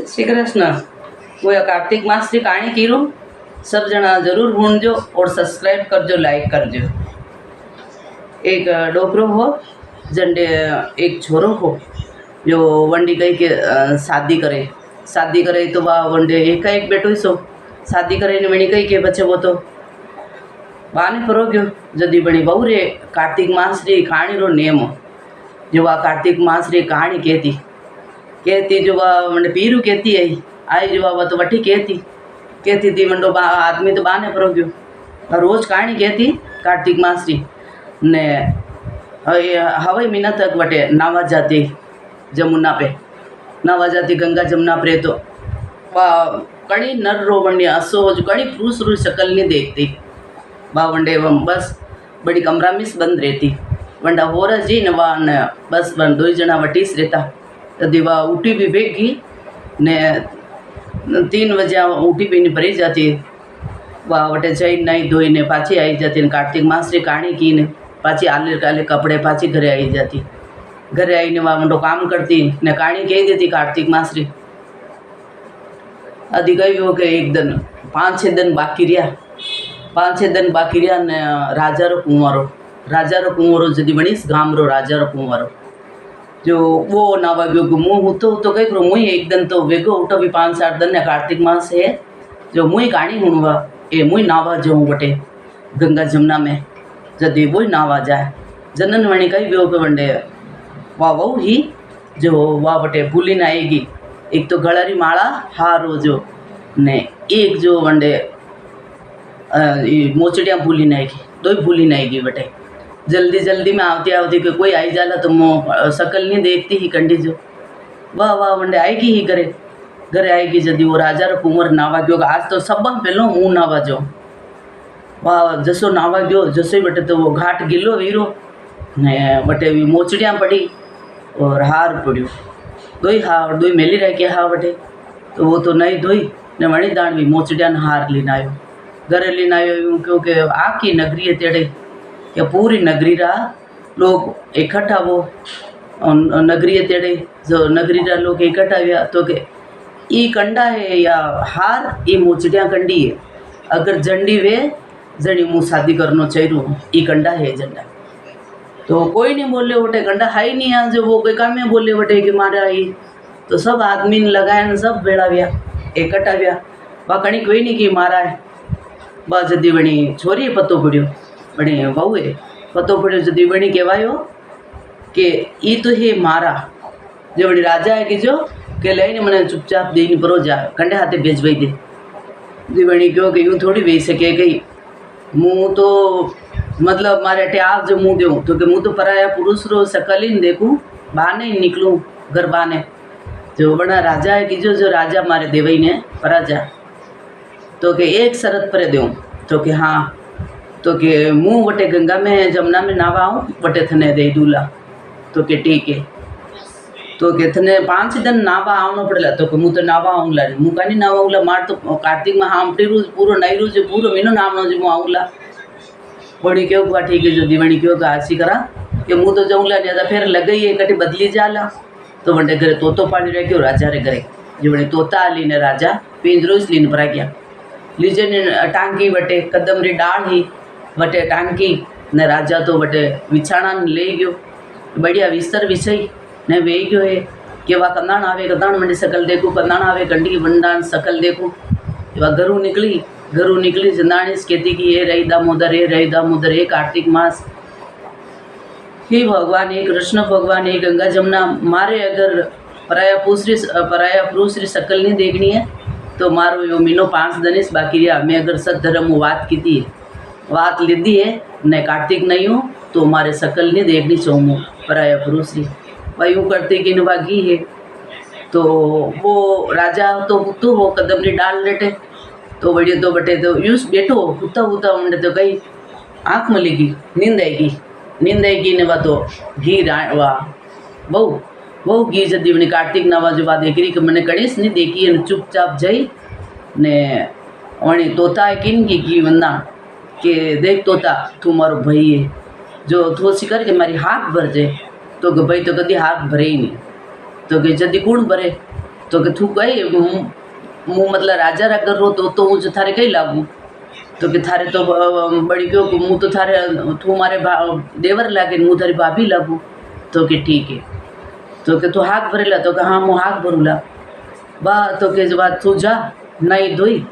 श्री कृष्ण। वो कार्तिक मास की कहानी कीरू सब जना जरूर भूनजो और सब्सक्राइब करजो, लाइक करजो। एक डोकरो हो जंडे एक छोरो हो जो वंडी कही के शादी करे तो वह वंडे एक बेटो ही सो शादी करे ने वणी कही के बच्चे वो तो बाने फरो गयो जदी बणी बहु रे कार्तिक मास री कहानी रो नेम जो वह कार्तिक मास री कहानी कहती जो वह वंडे पीरू कहती है आई जो वह तो वठी कहती थी वंडो आदमी तो बाने फरो गयो रोज कहानी कहती कार्तिक मास री ने हवाई महीना तक वटे नावा जाती जमुना पे नावा जाती गंगा जमुना पे तो वह कड़ी नर रो वंडे असो जो कड़ी पुरुष रू शकल नहीं देखती बा वंडे बस बड़ी कमरा में बंद रहती वंडा होर जी ने वह ने बस वन दो जना वटीस रहता तभी वह उठी भी भेगी ने 3 बजे उठी भी नहीं भरी जाती वह वटे जई नहीं धोई ने पाची आई जाती ने कार्तिक मास री कहानी की ने पाची आले काले कपड़े पाची घरे आई जाती घरे आई ने वह वंडो काम करती ने कहानी कही देती कार्तिक मास री अधी गई हो के एक दिन 5-6 दिन बाकी रहा 5-6 दिन बाकी रहा ने राजा रो कुंवरो जदी बनीस गाम रो राजा रो कुंवरो जो वो नावा गयो मुँह तो कही करो मुँह एक दिन तो वेगो उठो भी 5-7 दिन ने कार्तिक मास है जो मुँह कहानी हुणवा ए मुँह नावा जो बटे गंगा जमुना में जदी वो नावा जाए जनन वणी कही गयो के वंडे वाह वो ही जो वाह बटे भूली ना आएगी एक तो गळरी माला हारो जो ने एक जो वंडे मोचड़ियाँ भूली ना आएगी दो ही भूली ना आएगी बटे जल्दी में आती कि कोई आई जाला तो मो शकल नहीं देखती ही कंडी जो वाह वाह वंडे आएगी ही घरे आएगी जदी वो राजा रो कुंवर नावा गयो आज तो सब पहलो हूँ नावा जो वाह जसो नावा गयो जसो बटे तो वो घाट गिलो वीरो ने बटे भी मोचड़ियाँ पड़ी और हार पड़ो दो मेली रह के हा बटे तो वो तो नहीं धोई ने वणी दाण भी मोचड़ियाँ हार लीन आयो घरे लीन आयो क्योंकि आखी नगरी है तेड़े कि पूरी नगरी रा लोग इकट्ठा वो नगरी तेड़े जो नगरी रा लोग इकट्ठा हुआ तो के ई कंडा है या हार ई मोचड़ियाँ कंडी है अगर जंडी वे जनी मुँह शादी करनो चाहिए ई कंडा है झंडा तो कोई नहीं बोले उठे कंडा है ही नहीं आज वो कोई काम में बोले उठे कि मारा आई तो सब आदमी ने लगाया सब भेड़ा व्या इकट्ठा व्या वह कणी कोई नहीं कि मारा है बस जदी बणी छोरी पत्तो पड़ो बड़ी बहू है पतो पड़ो जदी बणी कहवायो कि ई तो है मारा जो बड़ी राजा है कि जो के लईने मैंने चुपचाप दीनी परो जा कंडे हाथे भेजवाई दे दीवणी क्यों कि यूँ थोड़ी भेज सके गई मुँह तो मतलब मारे अटे आप जो मुँह दूँ तो कि मुँह तो पराया पुरुष रो शकल ही देखूँ बाहर नहीं निकलूँ घर बाने जो बड़ा राजा है कि जो राजा मारे देवई ने पराजा तो कि एक शरत पर दूँ तो कि हाँ तो कि मुँह वटे गंगा में जमुना में नावा आऊँ वटे थने दे दूला तो कि ठीक है तो कि थने 5 दिन नावा आवनो पड़ेला तो कि मुँह तो नावा आऊँला मुँह का नहीं नावा आऊँला मार तो कार्तिक में हामटी रोज पूरो नहीं रोज पूरो महीनो नामनो जो मुँह आऊँला बड़ी क्यों हुआ ठीक है जो दीवणी क्यों आसी करा कि मुँह तो जाऊँला नहीं था फिर लग गई है कटी बदली जाला तो वंडे घरे तोतो पानी रह गयो राजा रे घरे जो बड़ी तोता आली ने राजा पिंजरो इस लीन पर आ गया लीजे ने टांगी वटे कदम री डाल ही वटे टांकी ने राजा तो वटे विछाणा ले गयो बढ़िया विस्तर विछई ने वे गयो है कि वह कंदाण आवे कंदाण मंडी सकल देखूँ कंदाण आवे कंडी बंडाण सकल देखूँ वह घरू निकली जंदाणीस कहती कि ये रही दामोदर ये कार्तिक मास हे भगवान हे कृष्ण भगवान हे गंगा जमुना मारे अगर पराया पुरुष री शकल नहीं देखनी है तो मारो यो महीनो 5 दिन बाकी रहा मैं अगर सद्धर्म बात लीधी है न कार्तिक नहीं हूँ तो हमारे शकल नहीं देखनी चाहूँ पराया पुरुष ही वह यूँ करते कि नवागी है तो वो राजा तो पुतू हो कदम री डाल लेटे तो बढ़िया तो बटे तो यूस बैठो हुता मंडे तो कहीं आँख मलेगी नींद आएगी ने वह तो घी वाह बहु घी जदी बनी कार्तिक नवा जो बात देखी कि मैंने गणेश नहीं देखी है चुपचाप जई ने वणी तोता है किन घी वंदा के देख तोता तू मारो भाई है जो थो शिकर के मारी हाथ भर जाए तो भाई तो कभी हाथ भरे ही नहीं तो कि जदी कूण भरे तो कि थू कई मु मतलब राजा रा कर रो तो हूँ जो थारे कई लागू तो कि थारे तो बड़ी क्यों मुँह तो थारे तू मारे देवर लागे मुँह थारी भाभी लागू तो कि ठीक है तो कि तू हाथ भरेला तो कि हाँ मुँह हाथ भरूला बा तो कि बात तू जा नहीं धोई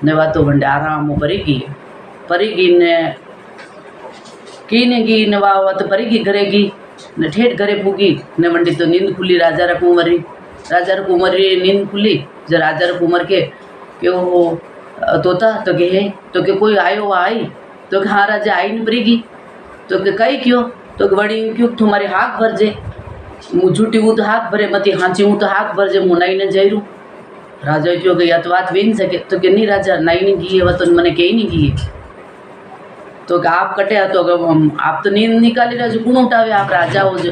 ने वा तो बंडे आराम परी गई ने की ने वा तो परी गई घरेगी ने ठेठ घरे पूगी ने मंडी तो नींद खुली राजा रा कुंवरी नींद खुली जो राजा रा कुंवर के वो तोता तो के है तो के कोई आयो आई तो कि हाँ राजा आई नहीं पड़ेगी तो के कई क्यों तो कि बड़ी क्यों तुम्हारे हाथ भर जे मुँह झूठी हूँ तो हाथ भरे मती हाँची हूँ तो हाथ भर जे मुँह नहीं न जयरू राजा क्यों गई तो बात वे नहीं सके तो कि नहीं राजा नहीं की है वह तो मैंने कही नहीं की है तो कि आप कटे तो आप तो नींद निकाली राजू कौन उठावे आप राजा हो जो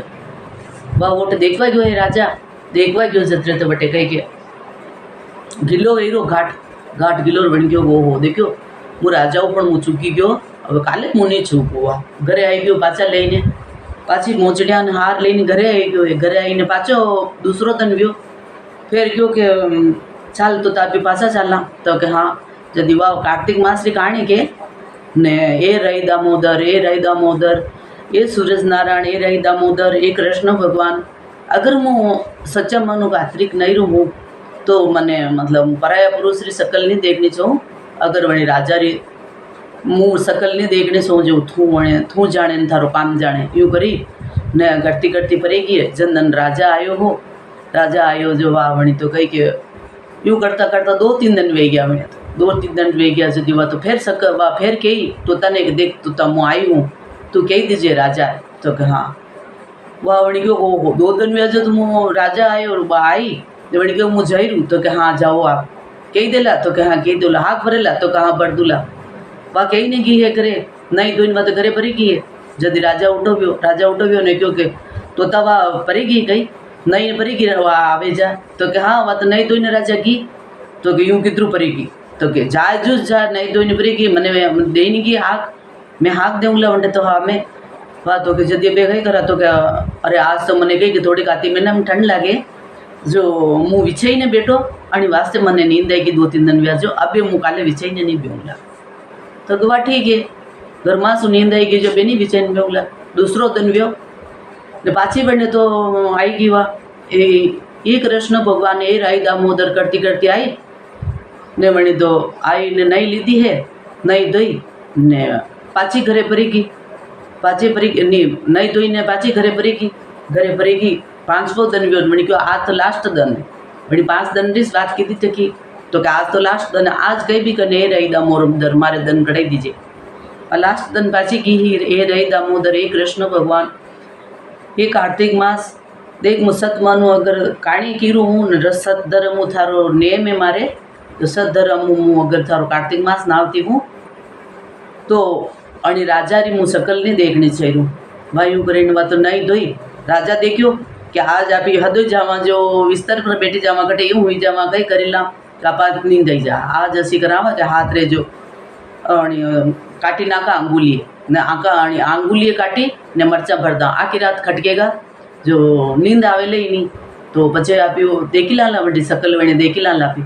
वह वोट देखवा गयो है राजा देखवा गयो जत्रे तो बटे कही के गिलो हीरो घाट गिलो बन गयो वो हो देखो मु राजा पण मु चूकी गयो अब काले मु नहीं चूक हुआ घरे आई गयो पाचा लईने पाछी मोचड़िया ने हार लईने घरे आई गयो घरे आईने पाछो दूसरो तन गयो फिर क्यों के चाल तो तापी पाछा चालना तो कि हाँ जदि वाह कार्तिक मास री कहानी के ने ए रही दामोदर ए सूरज नारायण ए रही दामोदर ए कृष्ण भगवान अगर मु सच्चा मनु का अतिरिक्त नहीं रहूँ तो मने मतलब पराया पुरुष री शकल नहीं देखनी चाहूँ अगर वणी राजा री मुँह शकल नहीं देखने सो जो थू जाने न थारो काम जाने यूँ करी ने करती पड़ेगी जनन राजा आयो जो वाह वणी तो कही के यूँ करता 2-3 दिन वे गया वणी तो 2-3 दिन वे गया जदि वह तो फिर कही तो तने देख तो तम आई हूँ तू कही दीजिए राजा है तो कि हाँ वह वणी क्यों हो 2 दिन वे जो तुम राजा आए और वह आई वणी क्यों मुँह जई रू तो कि हाँ जाओ आप कही देला तो कि हाँ कही दोला हाथ भरेला तो कहाँ भर दूला वह कही नहीं की है करे नहीं दोइन वह तो घरे भरी की है जदि राजा उठो ने क्यों तो तवा परी गई कही नहीं परी की वह आवे जा तो कि हाँ वह तो नहीं दोइन राजा की तो कि यूँ कितरू परी की तो कि जाए जूस जा नहीं दोइन परी की मने दे नहीं की हाक मैं हाक देऊँला वंडे तो हाँ मैं वह तो कि जदि बे कही करा तो क्या अरे आज तो मने कही कि थोड़ी काती महीना में ठंड लागे जो मुँह विछई ने बैठो आणि वास्ते मने नींद आई कि 2-3 दिन व्याजो अबे मुँह काले विछई ने नहीं बेऊँला तो कि वाह ठीक है घर मां सु नींद आई गई जो बेनी विछई ने बेऊँला दूसरो दिन व्यो ने पाछी बने तो आई गई वाह ये कृष्ण भगवान ए राई दामोदर करती आई ने वणी तो आई ने नहीं लीधी है नहीं धोई ने पाछी घरे परी गई नहीं धोई ने पाछी घरे परी गई 5 दिन व्यो वणी क्यों आज तो लास्ट दिन वणी 5 दिन री बात की थी कि तो कि आज तो लास्ट दिन आज कहीं भी कने ए रही दामोदर मारे दिन कढ़ाई दीजिए और लास्ट दिन पाछी की ही ए रही दामोदर ए कृष्ण भगवान ये कार्तिक मास देख मु सत मानु अगर काणी कीरू हूँ सत धर्म थारो नेम है मारे तो सत धर्म हूँ अगर थारो कार्तिक मास नावती हूँ तो अणी राजा री मु शकल नहीं देखनी चाहिए भाई करे वह तो नहीं धोई राजा देखियो कि आज आप हदो जावा जो बिस्तर पर बैठी जावा कटे यूँ हुई जावा कहीं करेला आपा नींद आई जा आज असी करावा कि हाथ रे जो काटी नाका अंगुली ने आंगुली काटी ने मरचा भरदा आखी रात खटकेगा जो नींद आवेले ही नहीं तो पचे आप देखी लाला बड़ी शकल वणी देखी लाला पी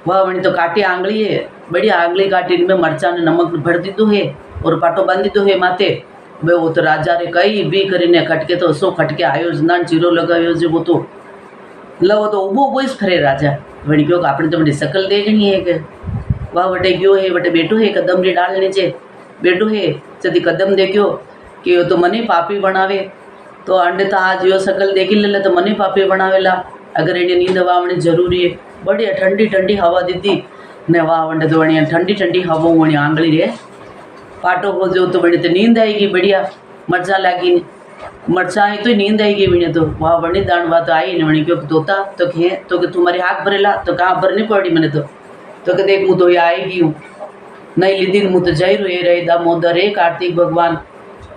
वह वणी तो काटी आंगली है बढ़िया आंगली काटी में मरचा ने नमक भर दीधो है और पाटो बांध दीधो है माथे भाई वो तो राजा रे कई भी करीने खटके तो सो खटके आयो ना चीरो लगायो जो वो तो लवो तो उबो बोईस फरे राजा वणी क्यों आपने तो बड़ी शकल देखनी है कि वह बटे गयो है बटे बेटो है कदम री डाल नीचे बेटो है जदि कदम देखियो कि तो मने पापी बनावे तो अंडे तो आज यो शकल देखी ले तो मने पापी बनावेला अगर एने नींद वावणी जरूरी है बढ़िया ठंडी हवा दीदी ने वाह वंडे तो बढ़िया ठंडी हवा वणी आंगली रे पाटो हो जो तो बड़ी तो नींद आएगी बढ़िया मरचा लागी मरचा आई तो नींद आएगी बड़ी तो वाह बड़ी दान बात आई ने बड़ी क्यों तोता तो खे तो कि तुम्हारे हाथ भरेला तो कहाँ भरनी पड़ी मैंने तो कि देख मुँह तो ये आएगी हूँ नहीं लीदी मुँह तो जय रो रही दामोदर ए कार्तिक भगवान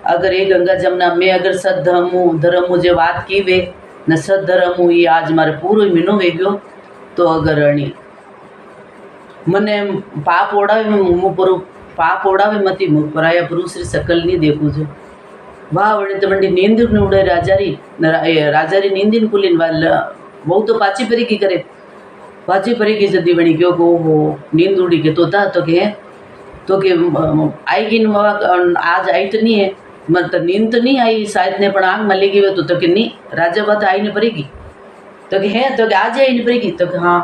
अगर ये गंगा जमुना में अगर सद धर्म मुझे बात की वे न सद धर्म ये आज मारे पूरो महीनो वे गयो तो अगर अणी मने पाप ओढ़ावे मुँह पर पाप ओढ़ावे मती मुँह पराया पुरुष री शकल नहीं देखू जो वाह वणी तो बंडी नींद उड़े राजा री नींद खुली बहू तो पाची परी की करे पाची परी की जदी बनी क्यों को हो नींद उड़ी के तोता तो के आएगी न आज आई तो नहीं है मतलब नींद तो नहीं आई शायद ने पण आग मलेगी वे तो कि नहीं राजा बात आई नहीं पड़ेगी तो कि है तो कि आज आई नहीं पड़ेगी तो कि हाँ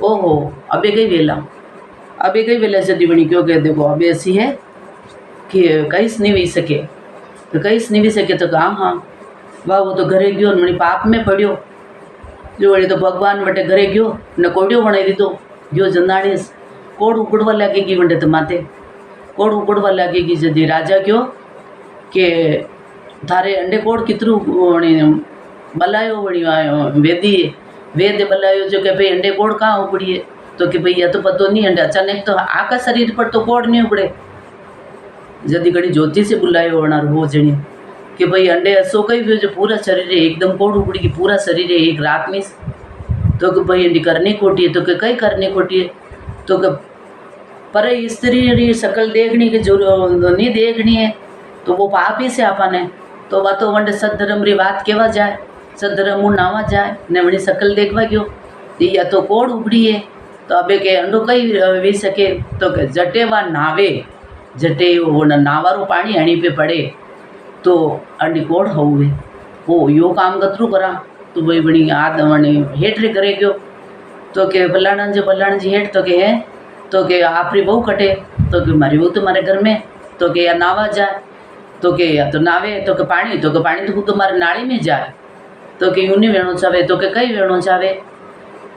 ओहो अबे गई वेला जदी बनी क्यों कह देखो अबे ऐसी है कि कहीं नहीं वी सके तो कहीं नहीं वी सके तो हाँ हाँ वाह वो तो घरे गयो मणी पाप में पड़ियो जो वही तो भगवान वटे घरे गयो ने कोड़ियो बनाई दीधो गयो जंदाणी कोड़ उकड़वा लगेगी वंडे तो माथे कोड़ उकड़वा लगेगी जदी राजा क्यों के थारे अंडे कोड़ कितरू बलायो वणी वेद बलायो जो कि भाई अंडे कोड़ कहाँ उकड़िए तो कि भाई यह तो पतो नहीं अंडे अचानक तो आका शरीर पर तो कोड़ नहीं उकड़े जदी घड़ी ज्योति से बुलायो होना हो जणी कि भाई अंडे असो कई जो पूरा शरीर है एकदम कोड़ उकड़ी की पूरा शरीर है एक रात में तो कि भाई अंडी करने कोटी है तो कि कई करने कोटी है तो कि पर स्त्री शकल देखनी की जो नहीं देखनी है तो वो पाप ही से आपाने तो वह तो वंडे सद्धर्म री बात केवा जाए सद्धर्म नावा जाए ने वणी शकल देखवा गयो या तो कोड़ उगड़ी है तो अबे के अंडो कई वी सके तो के जटे वा नावे जटे वो नावारू पानी हणी पे पड़े तो अंडी कोड़ हुए ओ यो काम कतरू करा तो भाई बणी आद वणी हेठ रे करे गयो तो के बल्लाण जी हेठ तो के है तो के आपरी बहू कटे तो के मारी बहू तुम्हारे घर में तो के या नावा जाए तो के या तो नावे तो के पानी तो तुम्हारे नाली में जाए तो के यूँ नहीं वेणो चावे तो के कई वेणो चावे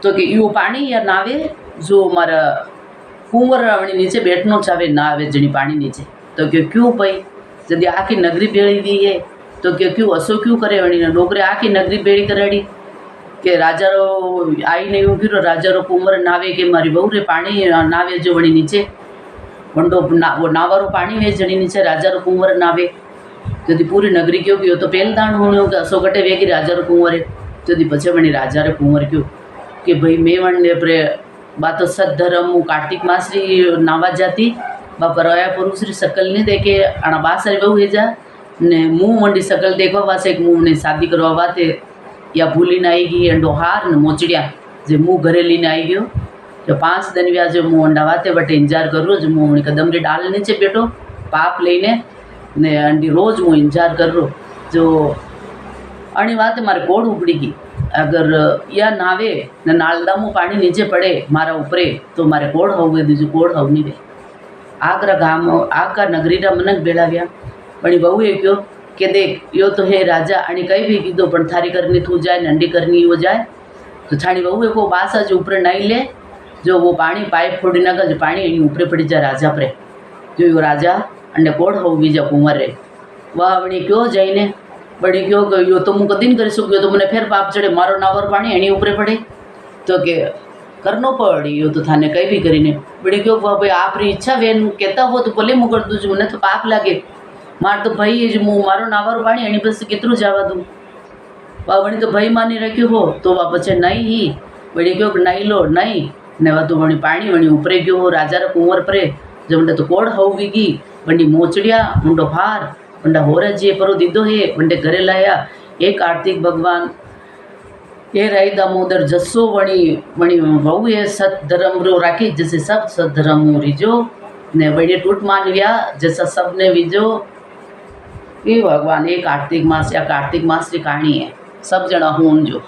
तो कि यो पानी या नावे जो मारा कुंवर वणी नीचे बैठनो चावे नावे जणी पानी नीचे तो क्यों पई जदी आखी नगरी भेड़ी दी है तो क्यों असो क्यों करे वणी डोकरे आखी नगरी भेड़ी करेड़ी के राजा रो आई नहीं उभी रो राजा रो कुंवर नावे के मारी बहू रे पानी नावे जो वणी नीचे वंडो वो नावारो पानी वे जणी नीचे राजा रो कुंवर नावे जदी पूरी नगरी क्यों गयो तो पहल दाण होणो के असो कटे वेगी राजा रो कुंवर जदी पछे वणी राजा रे कुंवर क्यों कि भाई मैं वंडे प्रे बात सद्धर्म कार्तिक मास री नावा जाती बापा रोया पुरुष री शकल नहीं देखे अणा बासरी बहू है जा ने मुँह वंडी शकल देखवा वासे एक मुँह ने शादी करवा वाते या भूली ने आई गई अंडो हार ने मोचड़िया जो मुँह घरे लीने आई गयो जो 5 दिन व्या जो मुँह अंडा वाते बटे इंतजार करो जो मुँह वणी कदम री डाल नीचे बैठो पाप लईने ने अंडी रोज मुँह इंतजार करो जो अणी वाते मारे कोड़ उगड़ी गई अगर या नावे ने नालदामू पानी नीचे पड़े मारा ऊपरे तो मारे कोड़ होवे बीजू कोड़ हव नहीं वे आगरा गाम आका नगरी रा मनक बेड़ाव्या पण बहुए क्यों के देख यो तो है राजा आणि कई भी कीधो पण थारी करनी थू जाए नंडी करनी हो जाए तो छाणी बहुए को बासा जो ऊपर नहीं ले जो वो पानी पाइप फोड़ी ना जो पानी ऊपरे पड़ी जाए राजा पर जो यो राजा अंडे कोड़ हो बीजा कुंवर रे वह वणी क्यों जाइने बड़ी क्यों यो तो मुँह कदी नहीं कर सको तो मैंने फिर पाप चढ़े मारो नावर पानी एनी ऊपरे पड़े तो के करनो पड़ी यो तो थाने कई भी करीने बड़ी क्यों भाई आप री इच्छा वेन कहता हो तो भले मुँह कर दूँ मैंने तो पाप लागे मार तो भाई ये जो मुँह मारो नावर पानी एनी बस कितरू जावा दूँ वह वणी तो भाई मानी रखी हो तो वह पचे नहीं ही बड़ी क्यों नहीं लो नहीं ने वह तो वणी पानी वणी ऊपरे गयो हो राजा रे कुंवर परे जो वंडे तो कोड़ होगी की वंडी मोचड़िया मुंडो हार वंडा होरा जी परो दीदो है वंडे घरे लाया एक कार्तिक भगवान ये रही दामोदर जस्सो वणी वणी बहु है सत धर्म रो राखी जैसे सब सत धर्म रिजो ने बड़े टूट मानव्या जैसा सब ने विजो ये भगवान एक कार्तिक मास या कार्तिक मास की कहानी है सब जना हूं जो